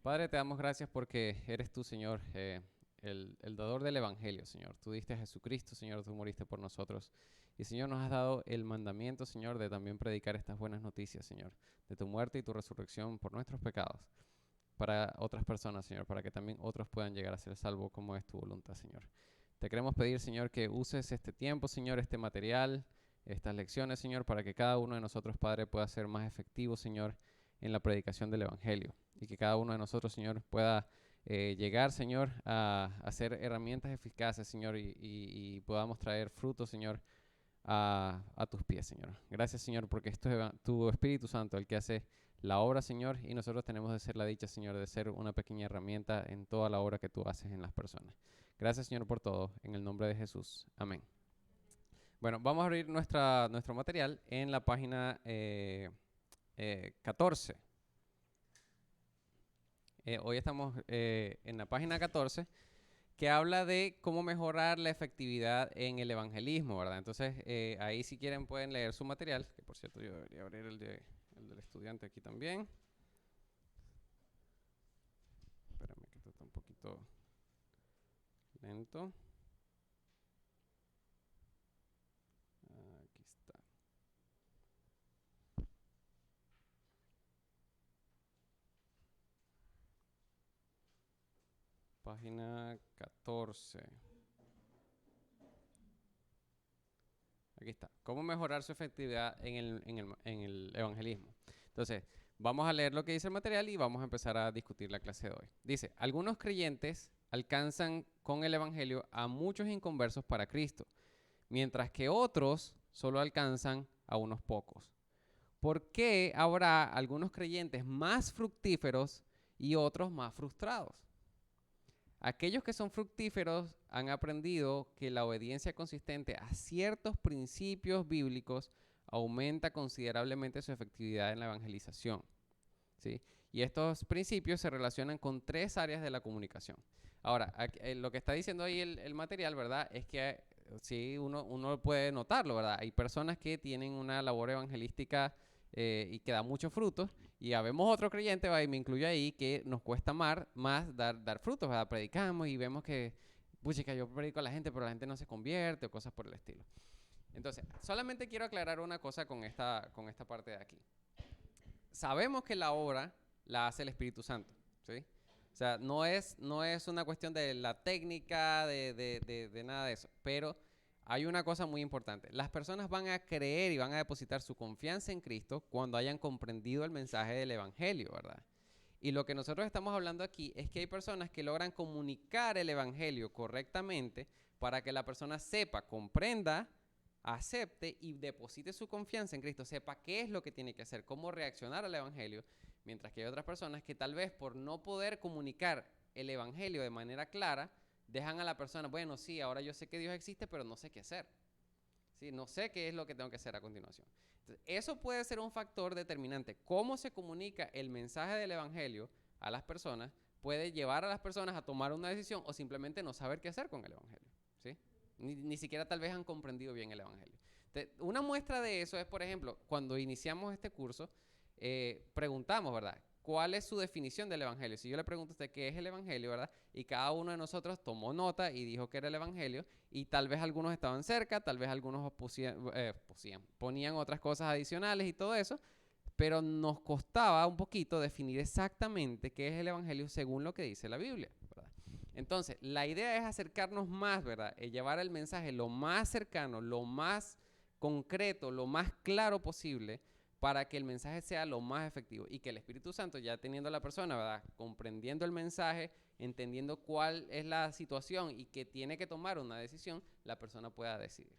Padre, te damos gracias porque eres tú, Señor, el dador del Evangelio, Señor. Tú diste a Jesucristo, Señor, tú moriste por nosotros. Y, Señor, nos has dado el mandamiento, Señor, de también predicar estas buenas noticias, Señor, de tu muerte y tu resurrección por nuestros pecados, para otras personas, Señor, para que también otros puedan llegar a ser salvos como es tu voluntad, Señor. Te queremos pedir, Señor, que uses este tiempo, Señor, este material, estas lecciones, Señor, para que cada uno de nosotros, Padre, pueda ser más efectivo, Señor, en la predicación del Evangelio. Y que cada uno de nosotros, Señor, pueda llegar, Señor, a ser herramientas eficaces, Señor, y podamos traer frutos, Señor, a tus pies, Señor. Gracias, Señor, porque esto es tu Espíritu Santo el que hace la obra, Señor, y nosotros tenemos de ser la dicha, Señor, de ser una pequeña herramienta en toda la obra que tú haces en las personas. Gracias, Señor, por todo. En el nombre de Jesús. Amén. Bueno, vamos a abrir nuestro material en la página 14. Hoy estamos en la página 14 que habla de cómo mejorar la efectividad en el evangelismo, ¿verdad? Entonces, ahí si quieren pueden leer su material, que por cierto yo debería abrir el del estudiante aquí también. Espérame que esto está un poquito lento. Aquí está. Página 14. Aquí está. ¿Cómo mejorar su efectividad en el evangelismo? Entonces, vamos a leer lo que dice el material y vamos a empezar a discutir la clase de hoy. Dice, algunos creyentes alcanzan con el evangelio a muchos inconversos para Cristo, mientras que otros solo alcanzan a unos pocos. ¿Por qué habrá algunos creyentes más fructíferos y otros más frustrados? Aquellos que son fructíferos han aprendido que la obediencia consistente a ciertos principios bíblicos aumenta considerablemente su efectividad en la evangelización, ¿sí? Y estos principios se relacionan con tres áreas de la comunicación. Ahora, lo que está diciendo ahí el material, ¿verdad? Es que sí, uno puede notarlo, ¿verdad? Hay personas que tienen una labor evangelística y que da muchos frutos, y habemos otro creyente, ¿verdad? Y me incluyo ahí, que nos cuesta más dar frutos, ¿verdad? Predicamos y vemos que, pucha, yo predico a la gente, pero la gente no se convierte o cosas por el estilo. Entonces, solamente quiero aclarar una cosa con esta parte de aquí. Sabemos que la obra la hace el Espíritu Santo, ¿sí? O sea, no es una cuestión de la técnica, de nada de eso, pero hay una cosa muy importante. Las personas van a creer y van a depositar su confianza en Cristo cuando hayan comprendido el mensaje del Evangelio, ¿verdad? Y lo que nosotros estamos hablando aquí es que hay personas que logran comunicar el Evangelio correctamente para que la persona sepa, comprenda, acepte y deposite su confianza en Cristo, sepa qué es lo que tiene que hacer, cómo reaccionar al Evangelio, mientras que hay otras personas que tal vez por no poder comunicar el Evangelio de manera clara, dejan a la persona, bueno, sí, ahora yo sé que Dios existe, pero no sé qué hacer. ¿Sí? No sé qué es lo que tengo que hacer a continuación. Entonces, eso puede ser un factor determinante. Cómo se comunica el mensaje del Evangelio a las personas puede llevar a las personas a tomar una decisión o simplemente no saber qué hacer con el Evangelio. ¿Sí? Ni siquiera tal vez han comprendido bien el Evangelio. Entonces, una muestra de eso es, por ejemplo, cuando iniciamos este curso, preguntamos, ¿verdad? ¿Cuál es su definición del Evangelio? Si yo le pregunto a usted qué es el Evangelio, ¿verdad? Y cada uno de nosotros tomó nota y dijo que era el Evangelio, y tal vez algunos estaban cerca, tal vez algunos ponían otras cosas adicionales y todo eso, pero nos costaba un poquito definir exactamente qué es el Evangelio según lo que dice la Biblia, ¿verdad? Entonces, la idea es acercarnos más, ¿verdad? Llevar el mensaje lo más cercano, lo más concreto, lo más claro posible, para que el mensaje sea lo más efectivo y que el Espíritu Santo, ya teniendo a la persona, ¿verdad? Comprendiendo el mensaje, entendiendo cuál es la situación y que tiene que tomar una decisión, la persona pueda decidir.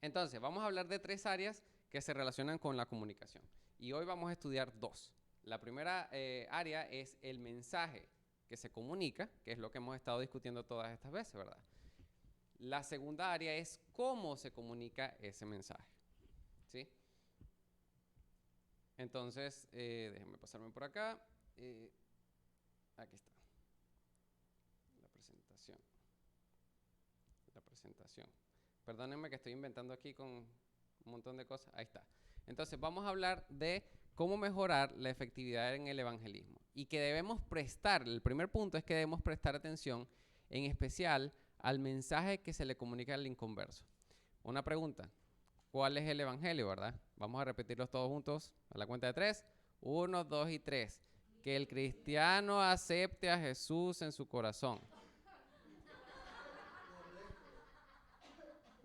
Entonces, vamos a hablar de tres áreas que se relacionan con la comunicación. Y hoy vamos a estudiar dos. La primera área es el mensaje que se comunica, que es lo que hemos estado discutiendo todas estas veces, ¿verdad? La segunda área es cómo se comunica ese mensaje, ¿sí? Entonces, déjenme pasarme por acá. Aquí está. La presentación. La presentación. Perdónenme que estoy inventando aquí con un montón de cosas. Ahí está. Entonces, vamos a hablar de cómo mejorar la efectividad en el evangelismo. y que debemos prestar, el primer punto es que debemos prestar atención en especial al mensaje que se le comunica al inconverso. Una pregunta, ¿cuál es el evangelio, verdad? Vamos a repetirlos todos juntos a la cuenta de 3. 1, 2 y 3. Que el cristiano acepte a Jesús en su corazón.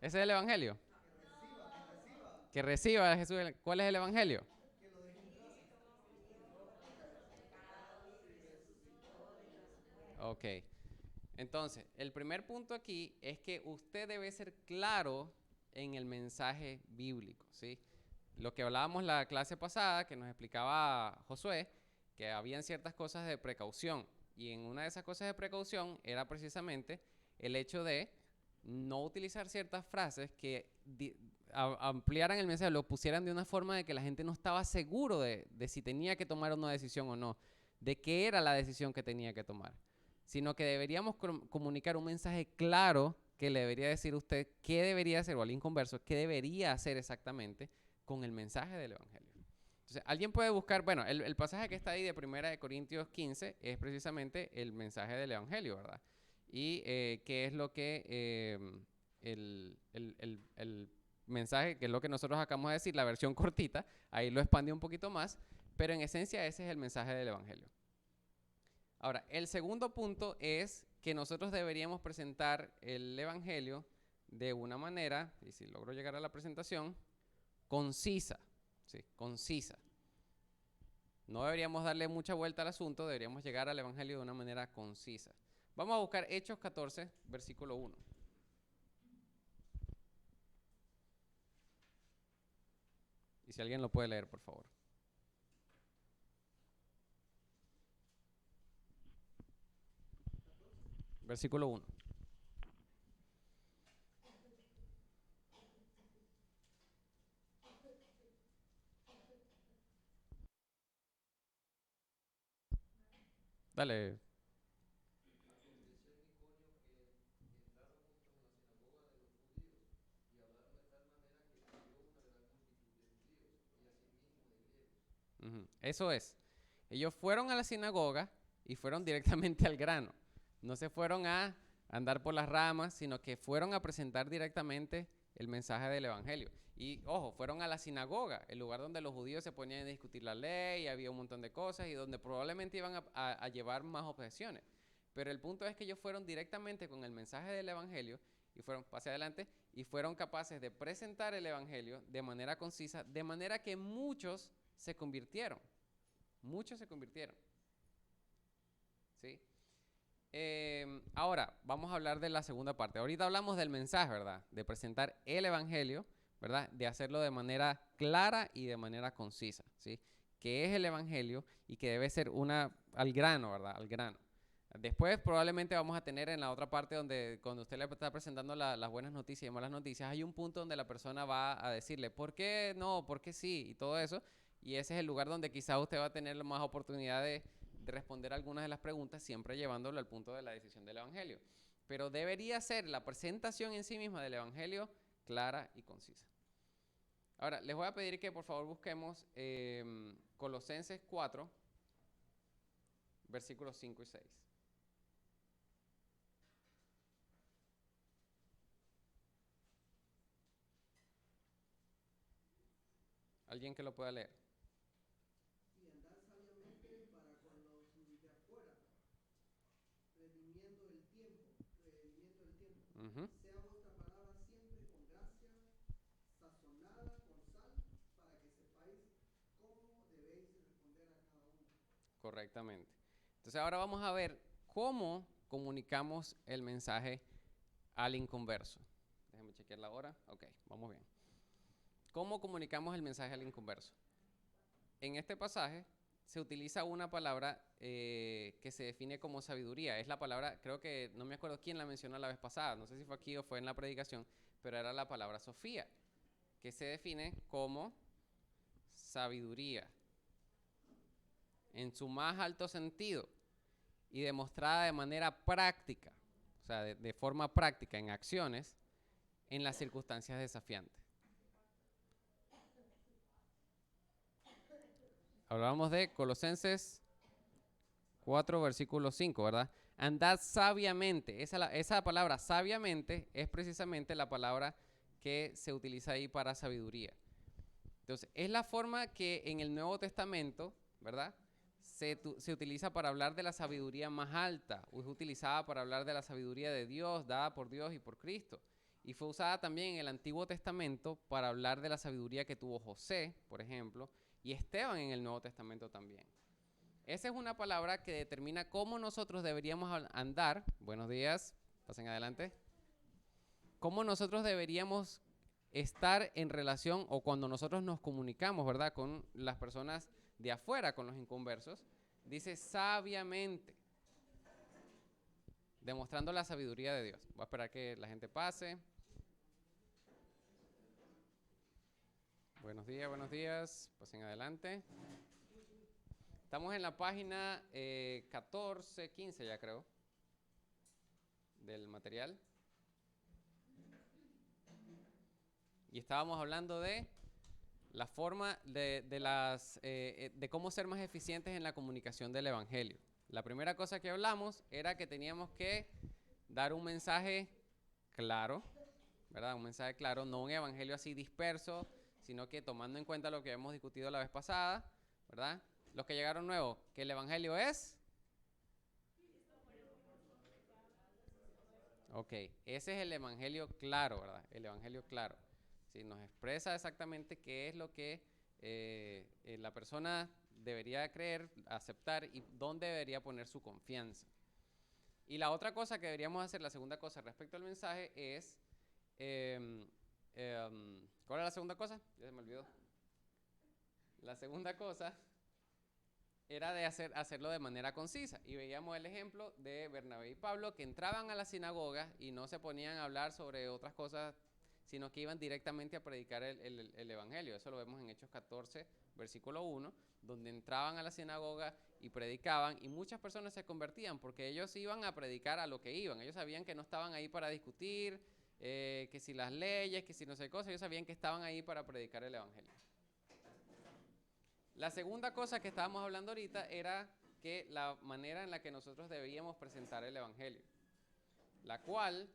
¿Ese es el evangelio? Que reciba a Jesús. ¿Cuál es el evangelio? Ok. Entonces, el primer punto aquí es que usted debe ser claro en el mensaje bíblico, ¿sí? Lo que hablábamos la clase pasada, que nos explicaba Josué, que habían ciertas cosas de precaución. Y en una de esas cosas de precaución era precisamente el hecho de no utilizar ciertas frases que ampliaran el mensaje, lo pusieran de una forma de que la gente no estaba seguro de si tenía que tomar una decisión o no, de qué era la decisión que tenía que tomar, sino que deberíamos comunicar un mensaje claro que le debería decir usted qué debería hacer, o al inconverso, qué debería hacer exactamente con el mensaje del evangelio. Entonces, alguien puede buscar, bueno, el pasaje que está ahí de 1 Corintios 15 es precisamente el mensaje del evangelio, ¿verdad? Y qué es lo que el mensaje, que es lo que nosotros acabamos de decir, la versión cortita, ahí lo expandí un poquito más, pero en esencia ese es el mensaje del evangelio. Ahora, el segundo punto es que nosotros deberíamos presentar el evangelio de una manera, y si logro llegar a la presentación, concisa, ¿sí? Concisa. No deberíamos darle mucha vuelta al asunto, deberíamos llegar al evangelio de una manera concisa. Vamos a buscar Hechos 14, versículo 1. Y si alguien lo puede leer, por favor. Versículo 1. Dale. Eso es. Ellos fueron a la sinagoga y fueron directamente al grano. No se fueron a andar por las ramas, sino que fueron a presentar directamente el mensaje del evangelio. Y ojo, fueron a la sinagoga, el lugar donde los judíos se ponían a discutir la ley, había un montón de cosas y donde probablemente iban a llevar más objeciones. Pero el punto es que ellos fueron directamente con el mensaje del evangelio y fueron, pase adelante, y fueron capaces de presentar el evangelio de manera concisa, de manera que muchos se convirtieron. Muchos se convirtieron. ¿Sí? Ahora, vamos a hablar de la segunda parte. Ahorita hablamos del mensaje, ¿verdad? De presentar el evangelio, ¿verdad? De hacerlo de manera clara y de manera concisa, ¿sí? Que es el evangelio y que debe ser al grano, ¿verdad? Al grano. Después probablemente vamos a tener en la otra parte donde cuando usted le está presentando las buenas noticias y malas noticias, hay un punto donde la persona va a decirle, ¿por qué no? ¿Por qué sí? Y todo eso. Y ese es el lugar donde quizás usted va a tener más oportunidad de responder algunas de las preguntas, siempre llevándolo al punto de la decisión del evangelio. Pero debería ser la presentación en sí misma del evangelio clara y concisa. Ahora, les voy a pedir que por favor busquemos Colosenses 4, versículos 5 y 6. ¿Alguien que lo pueda leer? Y andar sabiamente para con los de afuera, redimiendo el tiempo, Sea vuestra palabra siempre con gracia, sazonada con sal, para que sepáis cómo debéis responder a cada uno. Correctamente. Entonces ahora vamos a ver cómo comunicamos el mensaje al inconverso. Déjenme chequear la hora. Ok, vamos bien. ¿Cómo comunicamos el mensaje al inconverso? En este pasaje se utiliza una palabra que se define como sabiduría. Es la palabra, creo que, no me acuerdo quién la mencionó la vez pasada, no sé si fue aquí o fue en la predicación, pero era la palabra Sofía, que se define como sabiduría en su más alto sentido y demostrada de manera práctica, o sea, de forma práctica, en acciones, en las circunstancias desafiantes. Hablábamos de Colosenses 4, versículo 5, ¿verdad? Andad sabiamente. Esa palabra sabiamente es precisamente la palabra que se utiliza ahí para sabiduría. Entonces, es la forma que en el Nuevo Testamento, ¿verdad?, se utiliza para hablar de la sabiduría más alta, o es utilizada para hablar de la sabiduría de Dios, dada por Dios y por Cristo. Y fue usada también en el Antiguo Testamento para hablar de la sabiduría que tuvo José, por ejemplo, y Esteban en el Nuevo Testamento también. Esa es una palabra que determina cómo nosotros deberíamos andar. Buenos días, pasen adelante. Cómo nosotros deberíamos estar en relación o cuando nosotros nos comunicamos, ¿verdad?, con las personas de afuera, con los inconversos. Dice sabiamente, demostrando la sabiduría de Dios. Voy a esperar que la gente pase. Buenos días, pasen adelante. Estamos en la página 14, 15 ya creo, del material. Y estábamos hablando de la forma de cómo ser más eficientes en la comunicación del Evangelio. La primera cosa que hablamos era que teníamos que dar un mensaje claro, ¿verdad? Un mensaje claro, no un evangelio así disperso, sino que tomando en cuenta lo que hemos discutido la vez pasada, ¿verdad? Los que llegaron nuevos, que el evangelio es... Ok, ese es el evangelio claro, ¿verdad? El evangelio claro. Sí, nos expresa exactamente qué es lo que la persona debería creer, aceptar y dónde debería poner su confianza. Y la otra cosa que deberíamos hacer, la segunda cosa respecto al mensaje es... ¿cuál era la segunda cosa? Ya se me olvidó. La segunda cosa era de hacerlo de manera concisa. Y veíamos el ejemplo de Bernabé y Pablo, que entraban a la sinagoga y no se ponían a hablar sobre otras cosas, sino que iban directamente a predicar el evangelio. Eso lo vemos en Hechos 14, versículo 1, donde entraban a la sinagoga y predicaban, y muchas personas se convertían porque ellos iban a predicar a lo que iban. Ellos sabían que no estaban ahí para discutir, que si las leyes, que si no sé cosas, ellos sabían que estaban ahí para predicar el evangelio. La segunda cosa que estábamos hablando ahorita era que la manera en la que nosotros debíamos presentar el evangelio, la cual,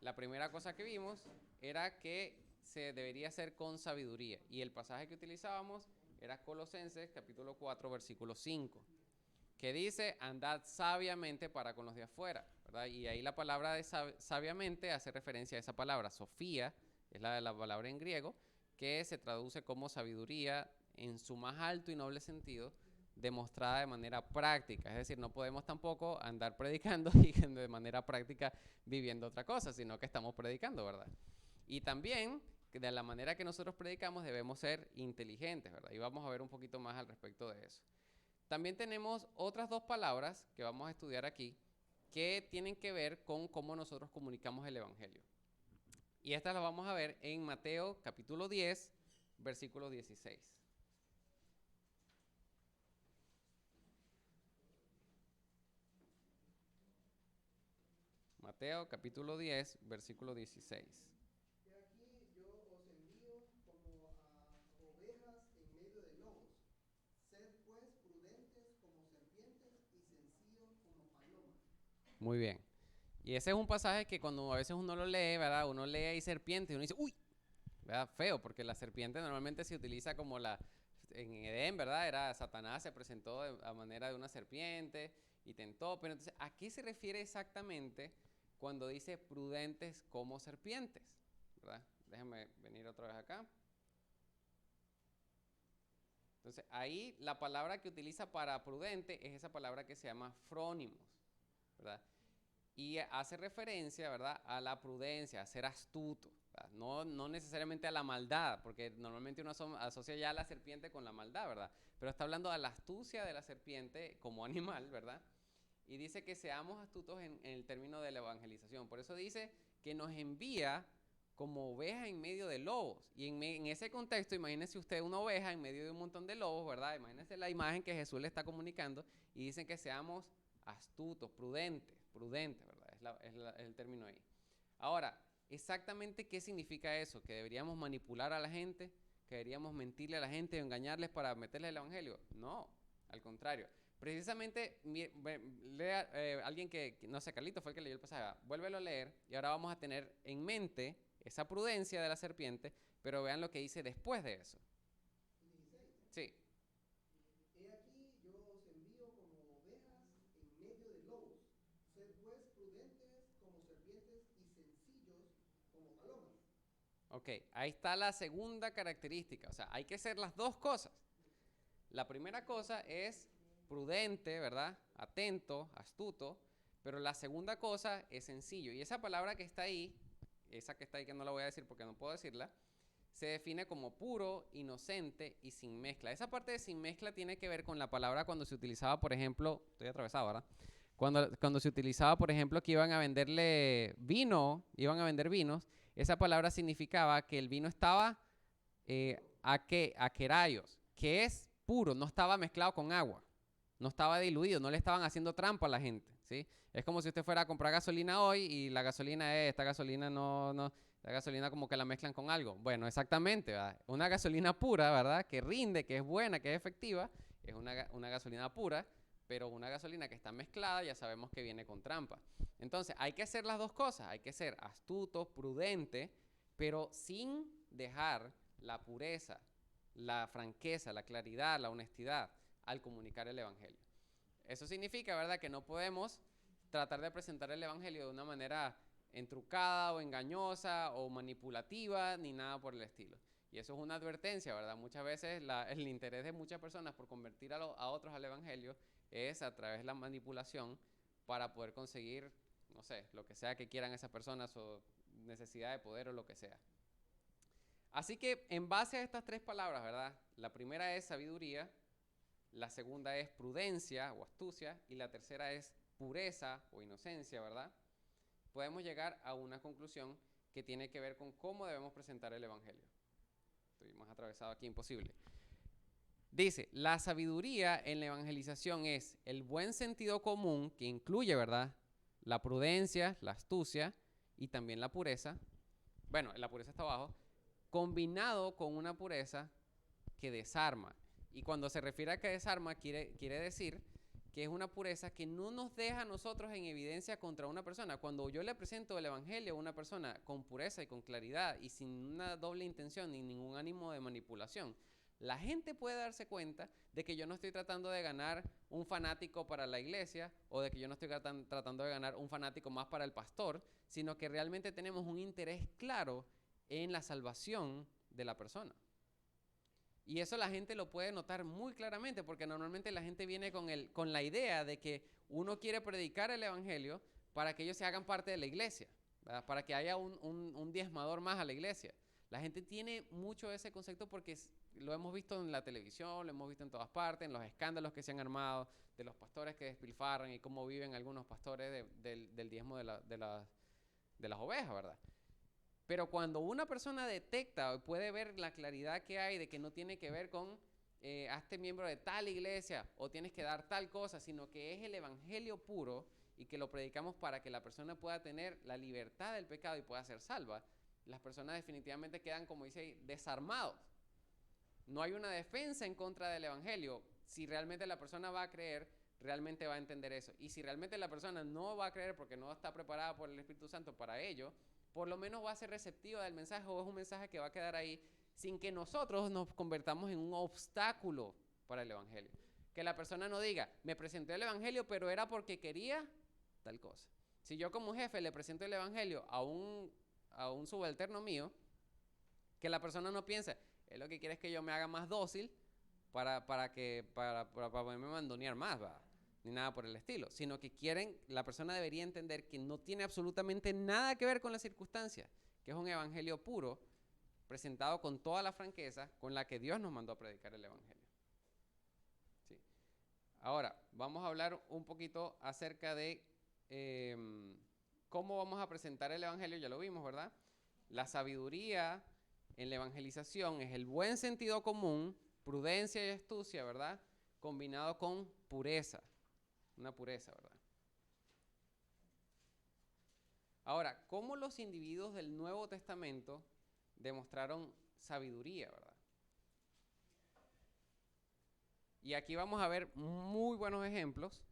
la primera cosa que vimos era que se debería hacer con sabiduría, y el pasaje que utilizábamos era Colosenses capítulo 4 versículo 5, que dice andad sabiamente para con los de afuera, ¿verdad? Y ahí la palabra de sabiamente hace referencia a esa palabra, Sofía, es la palabra en griego, que se traduce como sabiduría en su más alto y noble sentido, demostrada de manera práctica. Es decir, no podemos tampoco andar predicando y de manera práctica viviendo otra cosa, sino que estamos predicando, ¿verdad? Y también, de la manera que nosotros predicamos, debemos ser inteligentes, ¿verdad? Y vamos a ver un poquito más al respecto de eso. También tenemos otras dos palabras que vamos a estudiar aquí que tienen que ver con cómo nosotros comunicamos el evangelio. Y estas las vamos a ver en Mateo capítulo 10, versículo 16. Mateo capítulo 10, versículo 16. He aquí yo os envío como a ovejas en medio de lobos. Sed pues prudentes como serpientes y sencillos como palomas. Muy bien. Y ese es un pasaje que cuando a veces uno lo lee, ¿verdad? Uno lee ahí serpiente y uno dice, uy, ¿verdad? Feo, porque la serpiente normalmente se utiliza como en Edén, ¿verdad? Era Satanás, se presentó a manera de una serpiente y tentó. Pero entonces, ¿a qué se refiere exactamente cuando dice prudentes como serpientes? ¿Verdad? Déjenme venir otra vez acá. Entonces, ahí la palabra que utiliza para prudente es esa palabra que se llama frónimos, ¿verdad? Y hace referencia, ¿verdad?, a la prudencia, a ser astuto, no necesariamente a la maldad, porque normalmente uno asocia ya a la serpiente con la maldad, ¿verdad? Pero está hablando de la astucia de la serpiente como animal, ¿verdad? Y dice que seamos astutos en el término de la evangelización. Por eso dice que nos envía como oveja en medio de lobos. Y en ese contexto, imagínese usted una oveja en medio de un montón de lobos, ¿verdad? Imagínese la imagen que Jesús le está comunicando y dicen que seamos astutos, prudentes, ¿verdad? Es el término ahí. Ahora, exactamente qué significa eso, que deberíamos manipular a la gente, que deberíamos mentirle a la gente o engañarles para meterles el evangelio. No, al contrario. Precisamente, lea, alguien no sé, Carlito fue el que leyó el pasaje, vuélvelo a leer y ahora vamos a tener en mente esa prudencia de la serpiente, pero vean lo que dice después de eso. 16. Sí, He aquí yo os envío como ovejas en medio de lobos. Sed pues prudentes como serpientes y sencillos como palomas. ok, ahí está la segunda característica, o sea, hay que hacer las dos cosas. La primera cosa es prudente, ¿verdad? Atento, astuto, pero la segunda cosa es sencillo. Y esa palabra que está ahí, esa que está ahí que no la voy a decir porque no puedo decirla, se define como puro, inocente y sin mezcla. Esa parte de sin mezcla tiene que ver con la palabra cuando se utilizaba, por ejemplo, estoy atravesado, ¿verdad? Cuando se utilizaba, por ejemplo, que iban a venderle vino, iban a vender vinos, esa palabra significaba que el vino estaba aqueraios, que es puro, no estaba mezclado con agua, no estaba diluido, no le estaban haciendo trampa a la gente, ¿sí? Es como si usted fuera a comprar gasolina hoy y la gasolina esta gasolina no, la gasolina como que la mezclan con algo. Bueno, exactamente, ¿verdad? Una gasolina pura, ¿verdad? Que rinde, que es buena, que es efectiva, es una gasolina pura, pero una gasolina que está mezclada ya sabemos que viene con trampa. Entonces, hay que hacer las dos cosas, hay que ser astuto, prudente, pero sin dejar la pureza, la franqueza, la claridad, la honestidad al comunicar el Evangelio. Eso significa, ¿verdad?, que no podemos tratar de presentar el Evangelio de una manera entrucada o engañosa o manipulativa, ni nada por el estilo. Y eso es una advertencia, ¿verdad? Muchas veces el interés de muchas personas por convertir a otros al Evangelio es a través de la manipulación para poder conseguir, no sé, lo que sea que quieran esas personas o necesidad de poder o lo que sea. Así que en base a estas tres palabras, ¿verdad? La primera es sabiduría, la segunda es prudencia o astucia y la tercera es pureza o inocencia, ¿verdad? Podemos llegar a una conclusión que tiene que ver con cómo debemos presentar el Evangelio. Estoy más atravesado aquí, imposible. Dice, la sabiduría en la evangelización es el buen sentido común que incluye, ¿verdad?, la prudencia, la astucia y también la pureza. Bueno, la pureza está abajo, combinado con una pureza que desarma. Y cuando se refiere a que desarma, quiere decir que es una pureza que no nos deja a nosotros en evidencia contra una persona. Cuando yo le presento el Evangelio a una persona con pureza y con claridad y sin una doble intención ni ningún ánimo de manipulación, la gente puede darse cuenta de que yo no estoy tratando de ganar un fanático para la iglesia o de que yo no estoy tratando de ganar un fanático más para el pastor, sino que realmente tenemos un interés claro en la salvación de la persona. Y eso la gente lo puede notar muy claramente porque normalmente la gente viene con la idea de que uno quiere predicar el Evangelio para que ellos se hagan parte de la iglesia, ¿verdad? Para que haya un diezmador más a la iglesia. La gente tiene mucho ese concepto porque lo hemos visto en la televisión, lo hemos visto en todas partes, en los escándalos que se han armado, de los pastores que despilfarran y cómo viven algunos pastores del diezmo de las ovejas, ¿verdad? Pero cuando una persona detecta o puede ver la claridad que hay de que no tiene que ver con hazte miembro de tal iglesia o tienes que dar tal cosa, sino que es el Evangelio puro y que lo predicamos para que la persona pueda tener la libertad del pecado y pueda ser salva, las personas definitivamente quedan, como dice ahí, desarmados. No hay una defensa en contra del Evangelio. Si realmente la persona va a creer, realmente va a entender eso. Y si realmente la persona no va a creer porque no está preparada por el Espíritu Santo para ello, por lo menos va a ser receptiva del mensaje o es un mensaje que va a quedar ahí sin que nosotros nos convertamos en un obstáculo para el Evangelio. Que la persona no diga, me presenté el Evangelio, pero era porque quería tal cosa. Si yo como jefe le presento el Evangelio a un subalterno mío, que la persona no piense, él lo que quiere es que yo me haga más dócil para poderme mandonear más, ¿va? Ni nada por el estilo, sino que la persona debería entender que no tiene absolutamente nada que ver con las circunstancias, que es un evangelio puro, presentado con toda la franqueza con la que Dios nos mandó a predicar el evangelio. ¿Sí? Ahora, vamos a hablar un poquito acerca de cómo vamos a presentar el evangelio, ya lo vimos, ¿verdad? La sabiduría en la evangelización es el buen sentido común, prudencia y astucia, ¿verdad? Combinado con pureza. Una pureza, ¿verdad? Ahora, ¿cómo los individuos del Nuevo Testamento demostraron sabiduría, ¿verdad? Y aquí vamos a ver muy buenos ejemplos.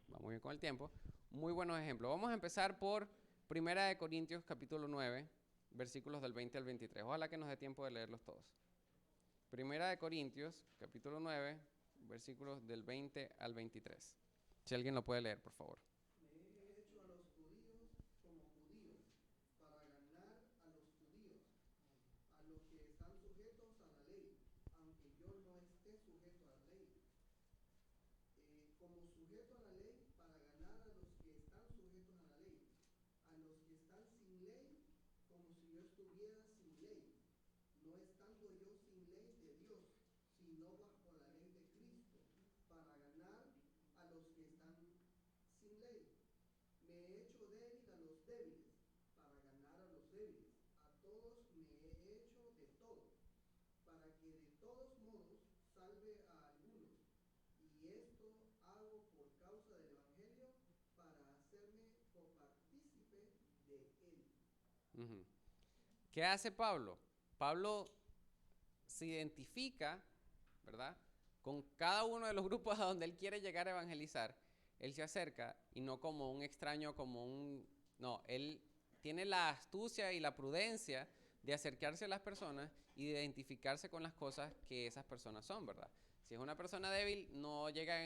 Vamos bien con el tiempo. Muy buenos ejemplos. Vamos a empezar por 1 Corintios capítulo 9, versículos del 20 al 23. Ojalá que nos dé tiempo de leerlos todos. 1 Corintios capítulo 9, versículos del 20 al 23. Si alguien lo puede leer, por favor. Me he hecho a los judíos como judío, para ganar a los judíos, a los que están sujetos a la ley, aunque yo no esté sujeto a la ley. Como sujeto a la ley, para ganar a los que están sujetos a la ley, a los que están sin ley, como si yo estuviera sin ley, no estando yo sin ley de Dios, sino bajo la ley de Cristo, para ganar a los que están sin ley. Me he hecho débil a los débiles, para ganar a los débiles. A todos me he hecho de todo, para que de todos modos salve a algunos. Y esto hago por causa del Evangelio, para hacerme copartícipe de él. Ujú. ¿Qué hace Pablo? Pablo se identifica, ¿verdad?, con cada uno de los grupos a donde él quiere llegar a evangelizar. Él se acerca y no como un extraño, No, él tiene la astucia y la prudencia de acercarse a las personas y de identificarse con las cosas que esas personas son, ¿verdad? Si es una persona débil, no llega,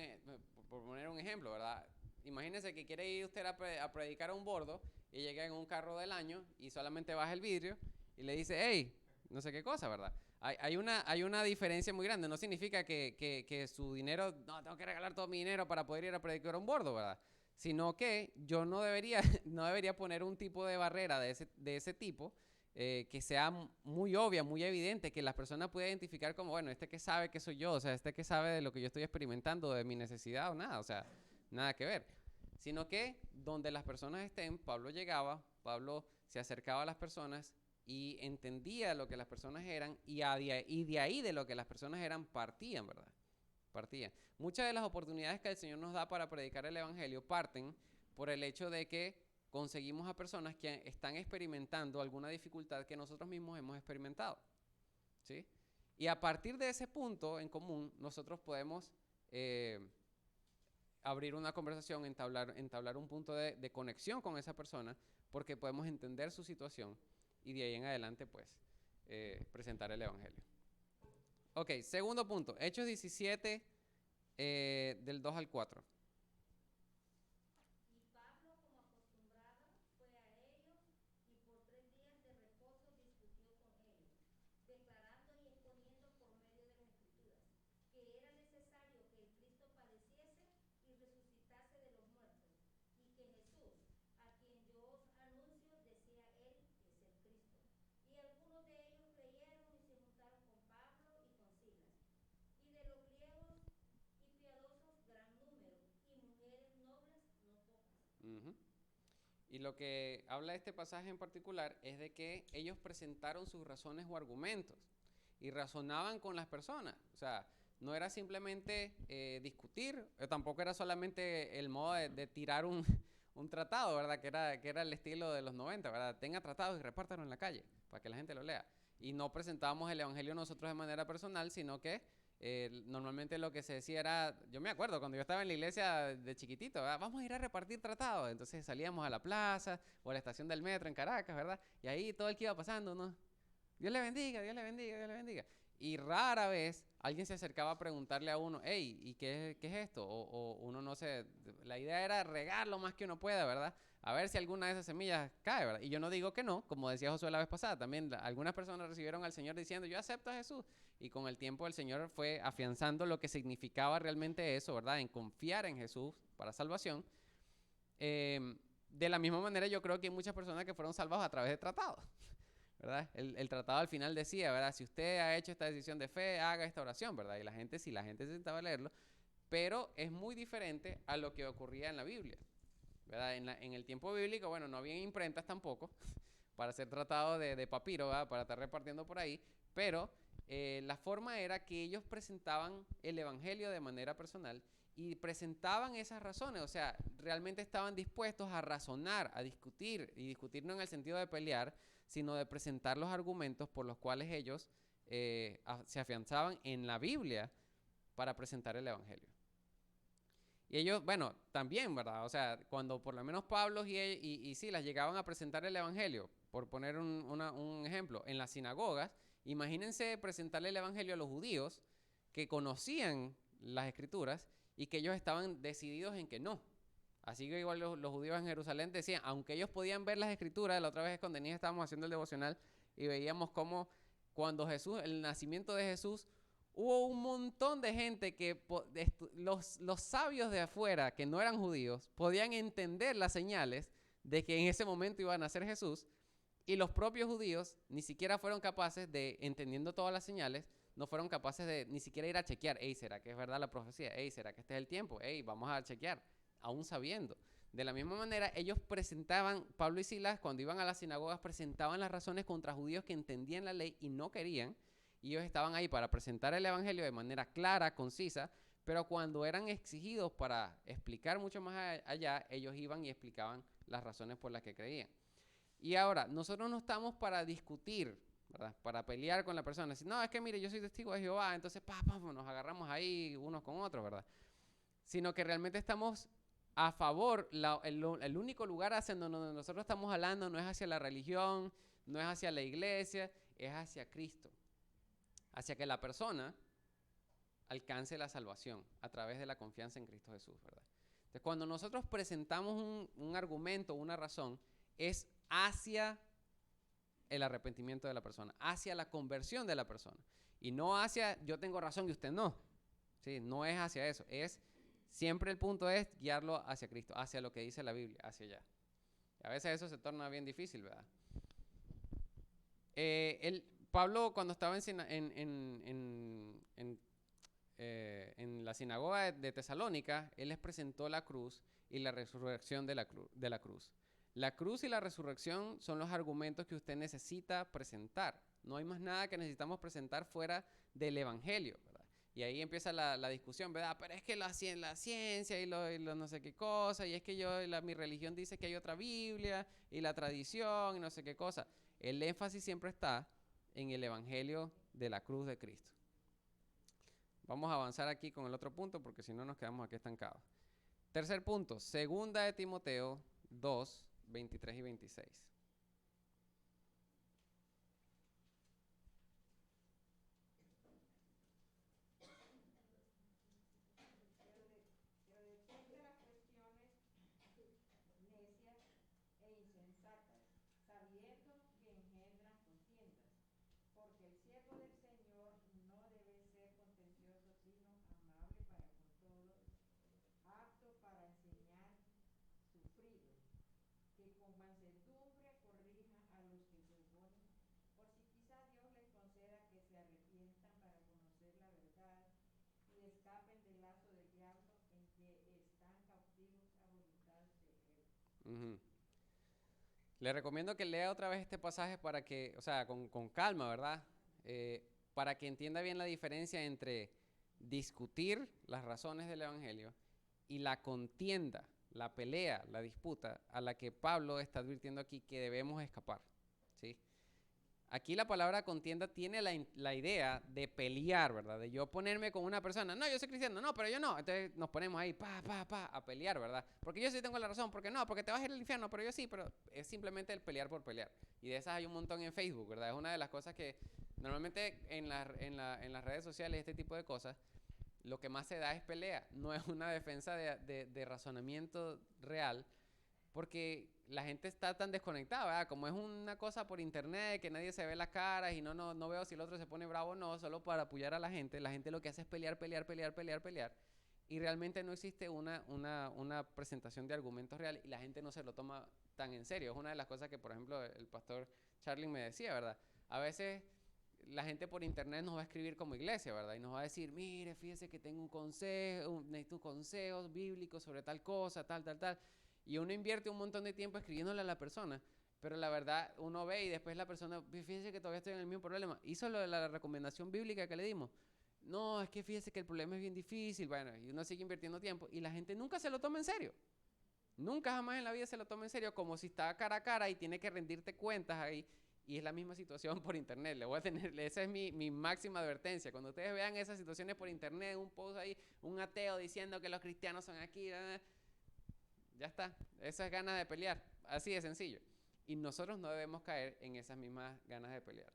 por poner un ejemplo, ¿verdad? Imagínese que quiere ir usted a predicar a un bordo y llega en un carro del año y solamente baja el vidrio y le dice, hey, no sé qué cosa, ¿verdad? Hay una diferencia muy grande. No significa que su dinero, no, tengo que regalar todo mi dinero para poder ir a predicar a un bordo, ¿verdad? Sino que yo no debería, no debería poner un tipo de barrera de ese tipo que sea muy obvia, muy evidente, que las personas puedan identificar como, bueno, este que sabe que soy yo, o sea, este que sabe de lo que yo estoy experimentando, de mi necesidad o nada, o sea, nada que ver. Sino que donde las personas estén, Pablo llegaba, Pablo se acercaba a las personas y entendía lo que las personas eran y de ahí de lo que las personas eran partían, ¿verdad? Partían. Muchas de las oportunidades que el Señor nos da para predicar el Evangelio parten por el hecho de que conseguimos a personas que están experimentando alguna dificultad que nosotros mismos hemos experimentado, ¿sí? Y a partir de ese punto en común, nosotros podemos abrir una conversación, entablar un punto de conexión con esa persona, porque podemos entender su situación y de ahí en adelante, pues, presentar el Evangelio. Ok, segundo punto, Hechos 17, del 2 al 4. Y Pablo, como acostumbraba, fue a ellos y por 3 días de reposo discutió con ellos, declarando y exponiendo por medio de las Escrituras que era necesario que el Cristo padeciese y resucitase de los muertos, y que Jesús, a quien yo os anuncio, decía él, es el Cristo. Y algunos de ellos creyeron y se juntaron con Pablo y con Silas. Y de los griegos y piadosos gran número, y mujeres nobles no pocas. Ujú. Y lo que habla este pasaje en particular es de que ellos presentaron sus razones o argumentos y razonaban con las personas. O sea, no era simplemente discutir, tampoco era solamente el modo de tirar un tratado, ¿verdad? Que era el estilo de los 90, ¿verdad? Tenga tratados y repártalo en la calle para que la gente lo lea. Y no presentábamos el Evangelio nosotros de manera personal, sino que normalmente lo que se decía era, yo me acuerdo cuando yo estaba en la iglesia de chiquitito, ¿verdad? Vamos a ir a repartir tratados. Entonces salíamos a la plaza o a la estación del metro en Caracas, ¿verdad? Y ahí todo el que iba pasando, ¿no? Dios le bendiga, Dios le bendiga, Dios le bendiga. Y rara vez alguien se acercaba a preguntarle a uno, hey, ¿y qué es esto? O uno no sé, la idea era regar lo más que uno pueda, ¿verdad? A ver si alguna de esas semillas cae, ¿verdad? Y yo no digo que no, como decía Josué la vez pasada, también algunas personas recibieron al Señor diciendo, yo acepto a Jesús. Y con el tiempo el Señor fue afianzando lo que significaba realmente eso, ¿verdad? En confiar en Jesús para salvación. De la misma manera yo creo que hay muchas personas que fueron salvadas a través de tratados, ¿verdad? El tratado al final decía, ¿verdad? Si usted ha hecho esta decisión de fe, haga esta oración, ¿verdad? Y la gente se sentaba a leerlo, pero es muy diferente a lo que ocurría en la Biblia, ¿verdad? En el tiempo bíblico, bueno, no había imprentas tampoco para hacer tratado de papiro, ¿verdad? Para estar repartiendo por ahí, pero la forma era que ellos presentaban el Evangelio de manera personal y presentaban esas razones, o sea, realmente estaban dispuestos a razonar, a discutir, y discutir no en el sentido de pelear, sino de presentar los argumentos por los cuales ellos se afianzaban en la Biblia para presentar el evangelio. Y ellos, bueno, también, ¿verdad? O sea, cuando por lo menos Pablo y Silas llegaban a presentar el evangelio, por poner un ejemplo, en las sinagogas, imagínense presentarle el evangelio a los judíos que conocían las escrituras y que ellos estaban decididos en que no. Así que igual los judíos en Jerusalén decían, aunque ellos podían ver las escrituras, la otra vez con Denise estábamos haciendo el devocional y veíamos cómo cuando Jesús, el nacimiento de Jesús, hubo un montón de gente que los sabios de afuera, que no eran judíos, podían entender las señales de que en ese momento iba a nacer Jesús, y los propios judíos ni siquiera fueron capaces de, entendiendo todas las señales, no fueron capaces de ni siquiera ir a chequear, hey, ¿será que es verdad la profecía? Hey, ¿será que este es el tiempo? Hey, vamos a chequear, aún sabiendo. De la misma manera, ellos presentaban, Pablo y Silas, cuando iban a las sinagogas, presentaban las razones contra judíos que entendían la ley y no querían, y ellos estaban ahí para presentar el evangelio de manera clara, concisa, pero cuando eran exigidos para explicar mucho más allá, ellos iban y explicaban las razones por las que creían. Y ahora, nosotros no estamos para discutir, ¿verdad? Para pelear con la persona. Decir, no, es que mire, yo soy testigo de Jehová, entonces nos agarramos ahí unos con otros, ¿verdad? Sino que realmente estamos a favor, el único lugar hacia donde nosotros estamos hablando no es hacia la religión, no es hacia la iglesia, es hacia Cristo. Hacia que la persona alcance la salvación a través de la confianza en Cristo Jesús, ¿verdad? Entonces, cuando nosotros presentamos un argumento, una razón, es hacia el arrepentimiento de la persona, hacia la conversión de la persona, y no hacia yo tengo razón y usted no. ¿Sí? No es hacia eso, es siempre el punto es guiarlo hacia Cristo, hacia lo que dice la Biblia, hacia allá. Y a veces eso se torna bien difícil, ¿verdad? Pablo, cuando estaba en la sinagoga de Tesalónica, él les presentó la cruz y la resurrección de la cruz. La cruz y la resurrección son los argumentos que usted necesita presentar. No hay más nada que necesitamos presentar fuera del evangelio, ¿verdad? Y ahí empieza la discusión, ¿verdad? Pero es que la ciencia y lo no sé qué cosa, y es que mi religión dice que hay otra Biblia, y la tradición, y no sé qué cosa. El énfasis siempre está en el evangelio de la cruz de Cristo. Vamos a avanzar aquí con el otro punto, porque si no nos quedamos aquí estancados. Tercer punto, 2 de Timoteo 2, 23 y 26. Porque el siervo del Señor no debe ser contencioso, sino amable para con todos, apto para enseñar, sufrido, que con mansedumbre corrija a los que se oponen, por si quizá Dios les conceda que se arrepientan para conocer la verdad y escapen del lazo del diablo en que están cautivos a voluntad de él. Le recomiendo que lea otra vez este pasaje para que, o sea, con calma, ¿verdad? Para que entienda bien la diferencia entre discutir las razones del evangelio y la contienda, la pelea, la disputa a la que Pablo está advirtiendo aquí que debemos escapar, ¿sí? Aquí la palabra contienda tiene la idea de pelear, ¿verdad? De yo ponerme con una persona, no, yo soy cristiano, no, pero yo no. Entonces nos ponemos ahí, a pelear, ¿verdad? Porque yo sí tengo la razón, porque no, porque te vas a ir al infierno, pero yo sí, pero es simplemente el pelear por pelear. Y de esas hay un montón en Facebook, ¿verdad? Es una de las cosas que normalmente en las redes sociales, este tipo de cosas, lo que más se da es pelea, no es una defensa de razonamiento real, porque la gente está tan desconectada, ¿verdad? Como es una cosa por internet, que nadie se ve las caras y no veo si el otro se pone bravo o no, solo para apoyar a la gente lo que hace es pelear, y realmente no existe una presentación de argumentos reales y la gente no se lo toma tan en serio. Es una de las cosas que, por ejemplo, el pastor Charlie me decía, ¿verdad? A veces la gente por internet nos va a escribir como iglesia, ¿verdad? Y nos va a decir, mire, fíjese que tengo un consejo, necesito consejos bíblicos sobre tal cosa, tal. Y uno invierte un montón de tiempo escribiéndole a la persona, pero la verdad uno ve y después la persona, fíjese que todavía estoy en el mismo problema. Hizo lo de la recomendación bíblica que le dimos. No, es que fíjese que el problema es bien difícil. Bueno, y uno sigue invirtiendo tiempo y la gente nunca se lo toma en serio. Nunca jamás en la vida se lo toma en serio, como si está cara a cara y tiene que rendirte cuentas ahí. Y es la misma situación por internet. Le voy a tener, esa es mi máxima advertencia. Cuando ustedes vean esas situaciones por internet, un post ahí, un ateo diciendo que los cristianos son aquí, ya está. Esas ganas de pelear. Así de sencillo. Y nosotros no debemos caer en esas mismas ganas de pelear.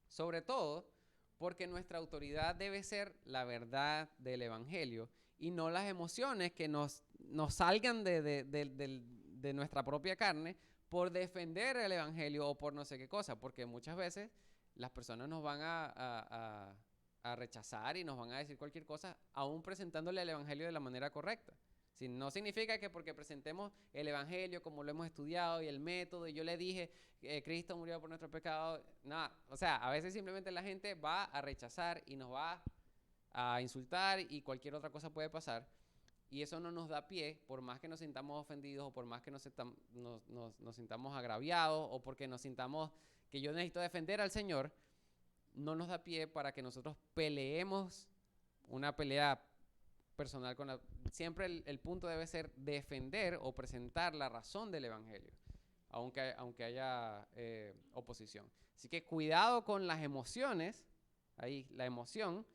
Sobre todo porque nuestra autoridad debe ser la verdad del evangelio y no las emociones que nos salgan de nuestra propia carne por defender el evangelio o por no sé qué cosa, porque muchas veces las personas nos van a rechazar y nos van a decir cualquier cosa, aún presentándole el evangelio de la manera correcta. Si no significa que porque presentemos el evangelio como lo hemos estudiado y el método, y yo le dije Cristo murió por nuestros pecados, nada, o sea, a veces simplemente la gente va a rechazar y nos va a insultar y cualquier otra cosa puede pasar. Y eso no nos da pie, por más que nos sintamos ofendidos o por más que nos sintamos agraviados o porque nos sintamos que yo necesito defender al Señor, no nos da pie para que nosotros peleemos una pelea personal con la... Siempre el punto debe ser defender o presentar la razón del evangelio, aunque haya oposición. Así que cuidado con las emociones, ahí la emoción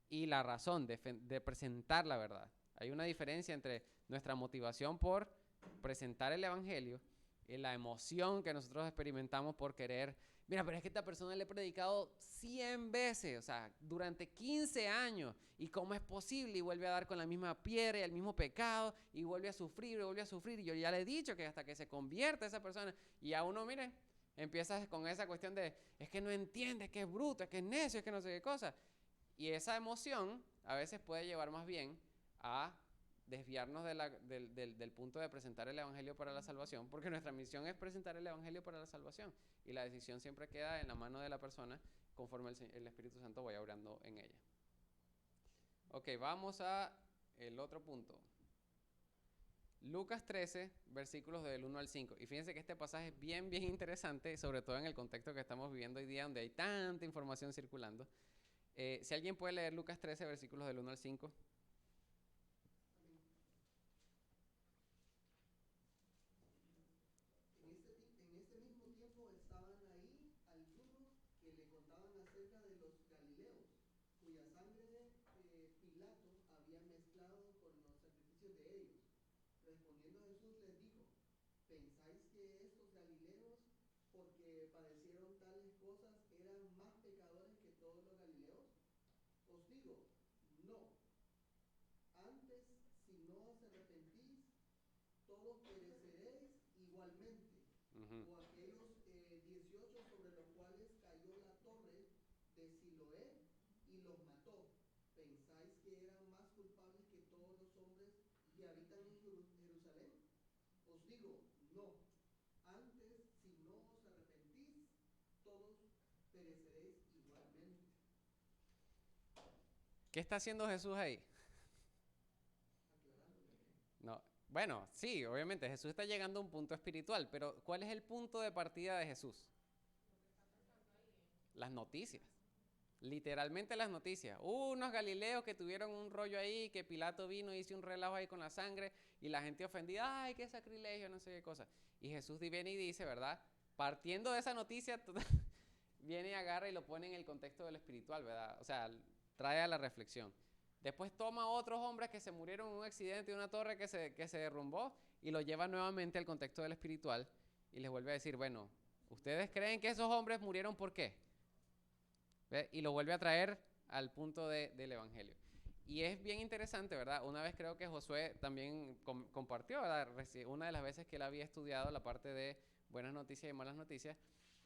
y la razón de presentar la verdad. Hay una diferencia entre nuestra motivación por presentar el evangelio y la emoción que nosotros experimentamos por querer, mira, pero es que esta persona le he predicado 100 veces, o sea, durante 15 años, y cómo es posible, y vuelve a dar con la misma piedra y el mismo pecado, y vuelve a sufrir, y yo ya le he dicho que hasta que se convierta esa persona, y a uno, mire, empiezas con esa cuestión de, es que no entiende, es que es bruto, es que es necio, es que no sé qué cosa, y esa emoción a veces puede llevar más bien a desviarnos del punto de presentar el evangelio para la salvación, porque nuestra misión es presentar el evangelio para la salvación y la decisión siempre queda en la mano de la persona conforme el Espíritu Santo vaya obrando en ella. Ok, vamos a el otro punto. Lucas 13, versículos del 1 al 5. Y fíjense que este pasaje es bien interesante, sobre todo en el contexto que estamos viviendo hoy día, donde hay tanta información circulando. Si alguien puede leer Lucas 13, versículos del 1 al 5. En este mismo tiempo estaban ahí algunos que le contaban acerca de los galileos, cuya sangre Pilato había mezclado con los sacrificios de ellos. Respondiendo Jesús les dijo, ¿pensáis que estos galileos, porque padecieron tales cosas, eran más pecadores que todos los galileos? Os digo, no. Antes, si no os arrepentís, todos pereceréis igualmente. O aquellos 18 sobre los cuales cayó la torre de Siloé y los mató. ¿Pensáis que eran más culpables que todos los hombres que habitan en Jerusalén? Os digo, no. Antes, si no os arrepentís, todos pereceréis igualmente. ¿Qué está haciendo Jesús ahí? No. Bueno, sí, obviamente Jesús está llegando a un punto espiritual, pero ¿cuál es el punto de partida de Jesús? Las noticias. Literalmente las noticias. Unos galileos que tuvieron un rollo ahí, que Pilato vino y hizo un relajo ahí con la sangre y la gente ofendida, ay, qué sacrilegio, no sé qué cosa. Y Jesús viene y dice, ¿verdad? Partiendo de esa noticia, viene y agarra y lo pone en el contexto del espiritual, ¿verdad? O sea, trae a la reflexión. Después toma a otros hombres que se murieron en un accidente de una torre que se derrumbó y lo lleva nuevamente al contexto del espiritual y les vuelve a decir, bueno, ¿ustedes creen que esos hombres murieron por qué? ¿Ve? Y lo vuelve a traer al punto del evangelio. Y es bien interesante, ¿verdad? Una vez creo que Josué también compartió, ¿verdad? Una de las veces que él había estudiado la parte de buenas noticias y malas noticias,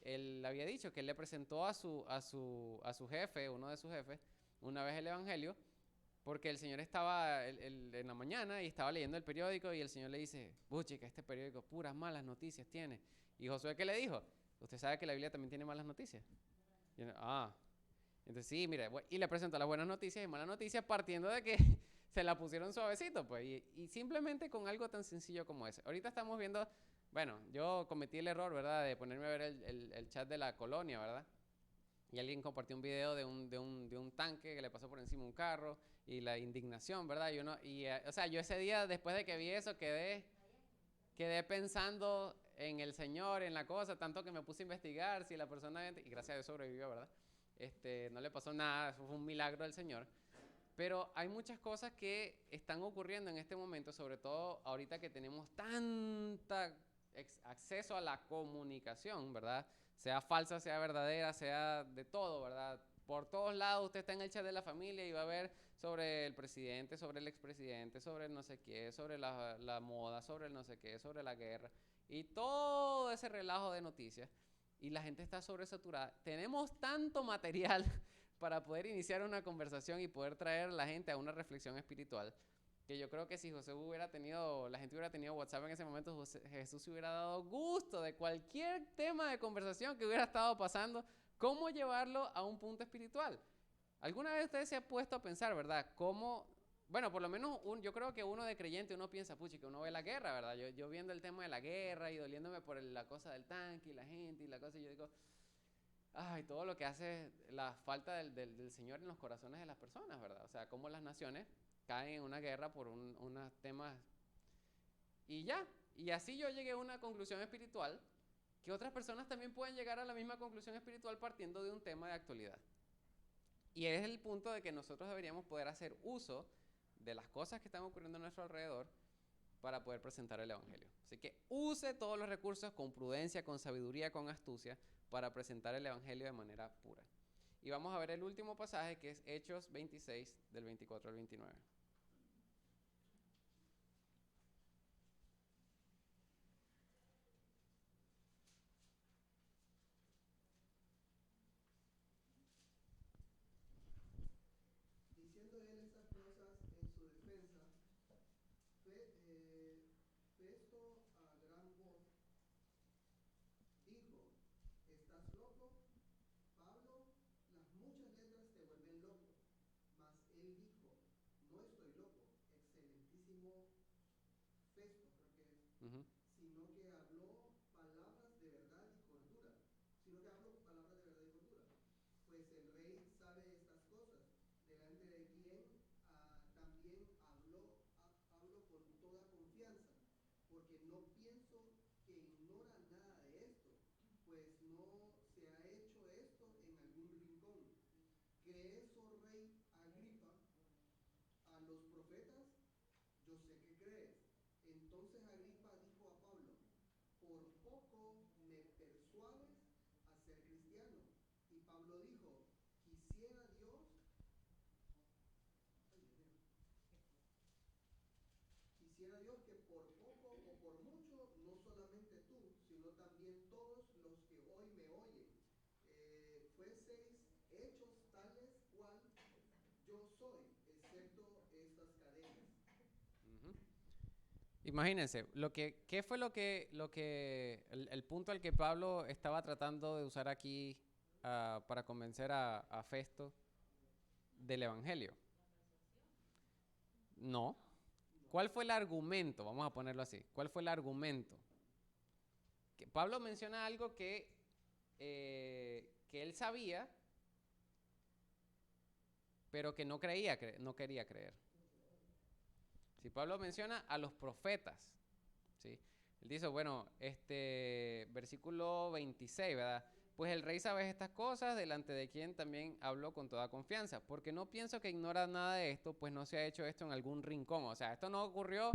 él había dicho que él le presentó a su jefe, uno de sus jefes, una vez el evangelio, porque el señor estaba en la mañana y estaba leyendo el periódico y el señor le dice, chica, este periódico puras malas noticias tiene. Y Josué, ¿qué le dijo? Usted sabe que la Biblia también tiene malas noticias. Y yo, entonces sí, mire, y le presentó las buenas noticias y malas noticias partiendo de que se la pusieron suavecito, pues, y simplemente con algo tan sencillo como ese. Ahorita estamos viendo, bueno, yo cometí el error, ¿verdad?, de ponerme a ver el chat de la colonia, ¿verdad? Y alguien compartió un video de un tanque que le pasó por encima un carro y la indignación, ¿verdad? O sea, yo ese día, después de que vi eso, quedé quedé pensando en el Señor, en la cosa, tanto que me puse a investigar si la persona, y gracias a Dios sobrevivió, ¿verdad? No le pasó nada, eso fue un milagro del Señor. Pero hay muchas cosas que están ocurriendo en este momento, sobre todo ahorita que tenemos tanta acceso a la comunicación, ¿verdad? Sea falsa, sea verdadera, sea de todo, ¿verdad? Por todos lados usted está en el chat de la familia y va a ver sobre el presidente, sobre el expresidente, sobre el no sé qué, sobre la moda, sobre el no sé qué, sobre la guerra y todo ese relajo de noticias. Y la gente está sobresaturada. Tenemos tanto material para poder iniciar una conversación y poder traer a la gente a una reflexión espiritual, que yo creo que si José hubiera tenido, la gente hubiera tenido WhatsApp en ese momento, Jesús se hubiera dado gusto de cualquier tema de conversación que hubiera estado pasando, cómo llevarlo a un punto espiritual. ¿Alguna vez usted se ha puesto a pensar, verdad? ¿Cómo? Bueno, por lo menos yo creo que uno de creyente, uno piensa, puchi, que uno ve la guerra, ¿verdad? Yo viendo el tema de la guerra y doliéndome por la cosa del tanque y la gente y la cosa, y yo digo, ay, todo lo que hace la falta del Señor en los corazones de las personas, ¿verdad? O sea, cómo las naciones caen en una guerra por unos temas. Y ya, y así yo llegué a una conclusión espiritual, que otras personas también pueden llegar a la misma conclusión espiritual partiendo de un tema de actualidad. Y es el punto de que nosotros deberíamos poder hacer uso de las cosas que están ocurriendo a nuestro alrededor para poder presentar el Evangelio. Así que use todos los recursos con prudencia, con sabiduría, con astucia, para presentar el Evangelio de manera pura. Y vamos a ver el último pasaje, que es Hechos 26, del 24 al 29. Diciendo él estas cosas en su defensa, Festo a gran voz dijo, ¿estás loco, Pablo? Las muchas letras te vuelven loco. Mas él dijo, no estoy loco, excelentísimo Festo, creo que es, Uh-huh. sino que habló palabras de verdad y cordura. Pues el rey sabe estas cosas, delante de quien también hablo con toda confianza, porque no pienso que ignora nada de esto, pues no se ha hecho esto en algún rincón. ¿Crees, oh rey Agripa, a los profetas? Yo sé que crees. Entonces Agripa dijo a Pablo, por poco me persuades a ser cristiano. Y Pablo dijo, quisiera Dios que por poco o por mucho, no solamente tú, sino también todos los que hoy me oyen, fueseis hechos tales cual yo soy, excepto estas cadenas. Uh-huh. Imagínense, ¿qué fue el punto al que Pablo estaba tratando de usar aquí para convencer a Festo del Evangelio? No. ¿Cuál fue el argumento? Vamos a ponerlo así. ¿Cuál fue el argumento? Que Pablo menciona algo que él sabía, pero que no quería creer. Si Pablo menciona a los profetas, ¿sí? Él dice, bueno, versículo 26, ¿verdad? Pues el rey sabe estas cosas, delante de quien también habló con toda confianza, porque no pienso que ignora nada de esto, pues no se ha hecho esto en algún rincón. O sea, esto no ocurrió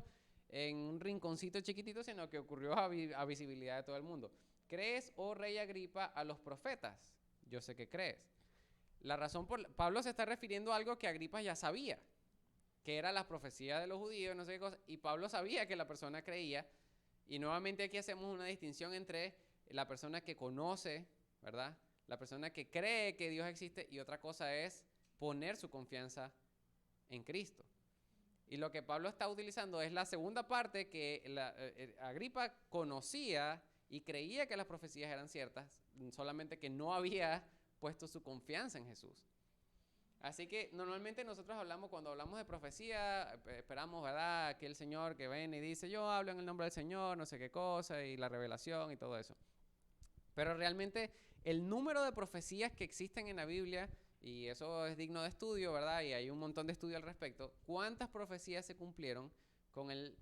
en un rinconcito chiquitito, sino que ocurrió a visibilidad de todo el mundo. ¿Crees, oh rey Agripa, a los profetas? Yo sé que crees. La razón por Pablo se está refiriendo a algo que Agripa ya sabía, que era la profecía de los judíos, no sé qué cosa, y Pablo sabía que la persona creía, y nuevamente aquí hacemos una distinción entre la persona que conoce, ¿verdad? La persona que cree que Dios existe, y otra cosa es poner su confianza en Cristo. Y lo que Pablo está utilizando es la segunda parte, que Agripa conocía y creía que las profecías eran ciertas, solamente que no había puesto su confianza en Jesús. Así que normalmente nosotros cuando hablamos de profecía, esperamos, ¿verdad?, que el Señor que viene y dice, yo hablo en el nombre del Señor, no sé qué cosa, y la revelación y todo eso. Pero realmente el número de profecías que existen en la Biblia, y eso es digno de estudio, ¿verdad?, y hay un montón de estudio al respecto, ¿cuántas profecías se cumplieron con el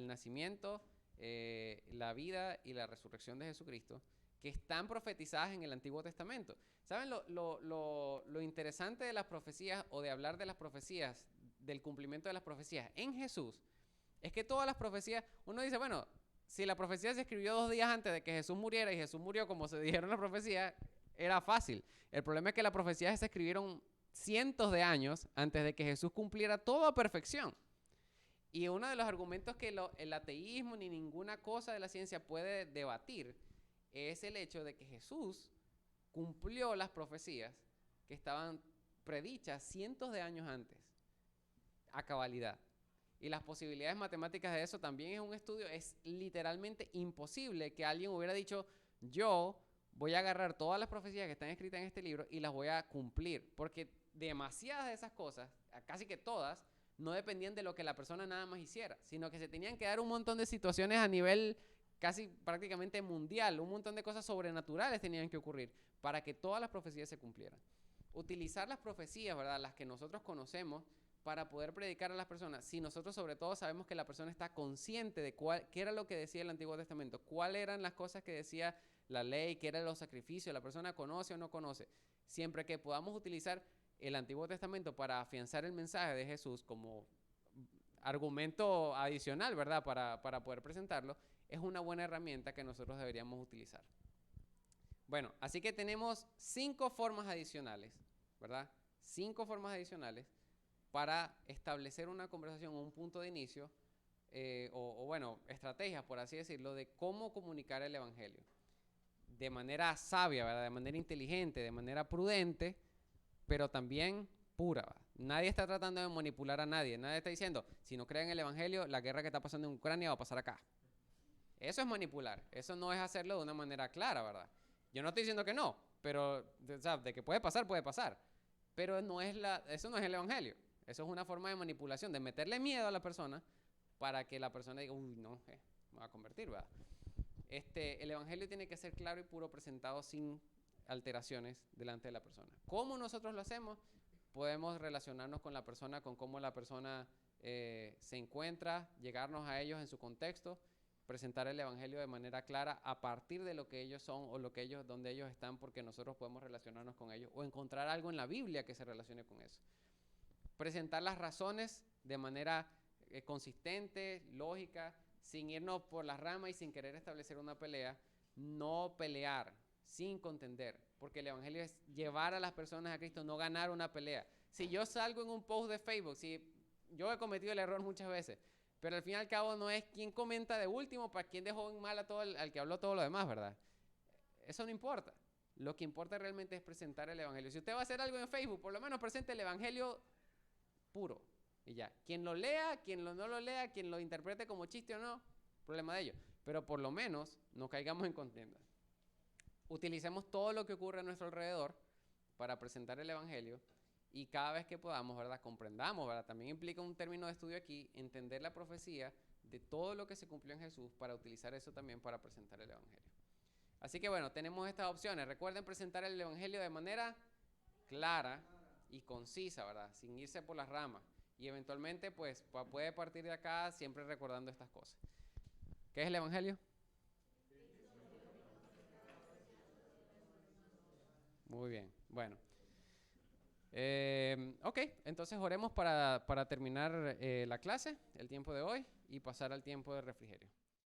nacimiento, la vida y la resurrección de Jesucristo, que están profetizadas en el Antiguo Testamento. ¿Saben lo interesante de las profecías o de hablar de las profecías, del cumplimiento de las profecías en Jesús? Es que todas las profecías, uno dice, bueno, si la profecía se escribió 2 días antes de que Jesús muriera y Jesús murió como se dijeron en la profecía, era fácil. El problema es que las profecías se escribieron cientos de años antes de que Jesús cumpliera todo a perfección. Y uno de los argumentos que el ateísmo ni ninguna cosa de la ciencia puede debatir es el hecho de que Jesús cumplió las profecías que estaban predichas cientos de años antes, a cabalidad. Y las posibilidades matemáticas de eso también es un estudio. Es literalmente imposible que alguien hubiera dicho, yo voy a agarrar todas las profecías que están escritas en este libro y las voy a cumplir, porque demasiadas de esas cosas, casi que todas, no dependían de lo que la persona nada más hiciera, sino que se tenían que dar un montón de situaciones a nivel casi prácticamente mundial, un montón de cosas sobrenaturales tenían que ocurrir para que todas las profecías se cumplieran. Utilizar las profecías, ¿verdad?, las que nosotros conocemos, para poder predicar a las personas, si nosotros sobre todo sabemos que la persona está consciente de qué era lo que decía el Antiguo Testamento, cuáles eran las cosas que decía la ley, qué eran los sacrificios, la persona conoce o no conoce, siempre que podamos utilizar el Antiguo Testamento para afianzar el mensaje de Jesús como argumento adicional, ¿verdad?, para poder presentarlo, es una buena herramienta que nosotros deberíamos utilizar. Bueno, así que tenemos 5 formas adicionales, ¿verdad? 5 formas adicionales para establecer una conversación o un punto de inicio, bueno, estrategias, por así decirlo, de cómo comunicar el Evangelio. De manera sabia, ¿verdad?, de manera inteligente, de manera prudente, pero también pura, ¿verdad? Nadie está tratando de manipular a nadie. Nadie está diciendo, si no creen en el Evangelio, la guerra que está pasando en Ucrania va a pasar acá. Eso es manipular. Eso no es hacerlo de una manera clara, ¿verdad? Yo no estoy diciendo que no, pero de que puede pasar, puede pasar. Pero eso no es el Evangelio. Eso es una forma de manipulación, de meterle miedo a la persona para que la persona diga, uy, no, me va a convertir, ¿verdad? El Evangelio tiene que ser claro y puro, presentado sin alteraciones delante de la persona. ¿Cómo nosotros lo hacemos? Podemos relacionarnos con la persona, con cómo la persona se encuentra, llegarnos a ellos en su contexto, presentar el Evangelio de manera clara a partir de lo que ellos son o donde ellos están, porque nosotros podemos relacionarnos con ellos o encontrar algo en la Biblia que se relacione con eso. Presentar las razones de manera consistente, lógica, sin irnos por las ramas y sin querer establecer una pelea. No pelear, sin contender, porque el Evangelio es llevar a las personas a Cristo, no ganar una pelea. Si yo salgo en un post de Facebook, si yo he cometido el error muchas veces, pero al fin y al cabo no es quién comenta de último para quién dejó en mal a todo al que habló todo lo demás, ¿verdad? Eso no importa. Lo que importa realmente es presentar el Evangelio. Si usted va a hacer algo en Facebook, por lo menos presente el Evangelio puro y ya. Quien lo lea, quien no lo lea, quien lo interprete como chiste o no, problema de ellos. Pero por lo menos no caigamos en contienda. Utilicemos todo lo que ocurre a nuestro alrededor para presentar el Evangelio y cada vez que podamos, ¿verdad?, comprendamos, ¿verdad? También implica un término de estudio aquí, entender la profecía de todo lo que se cumplió en Jesús para utilizar eso también para presentar el Evangelio. Así que bueno, tenemos estas opciones. Recuerden presentar el Evangelio de manera clara y concisa, ¿verdad?, sin irse por las ramas. Y eventualmente, pues, puede partir de acá siempre recordando estas cosas. ¿Qué es el Evangelio? Muy bien, bueno. Ok, entonces oremos para terminar la clase, el tiempo de hoy, y pasar al tiempo de refrigerio.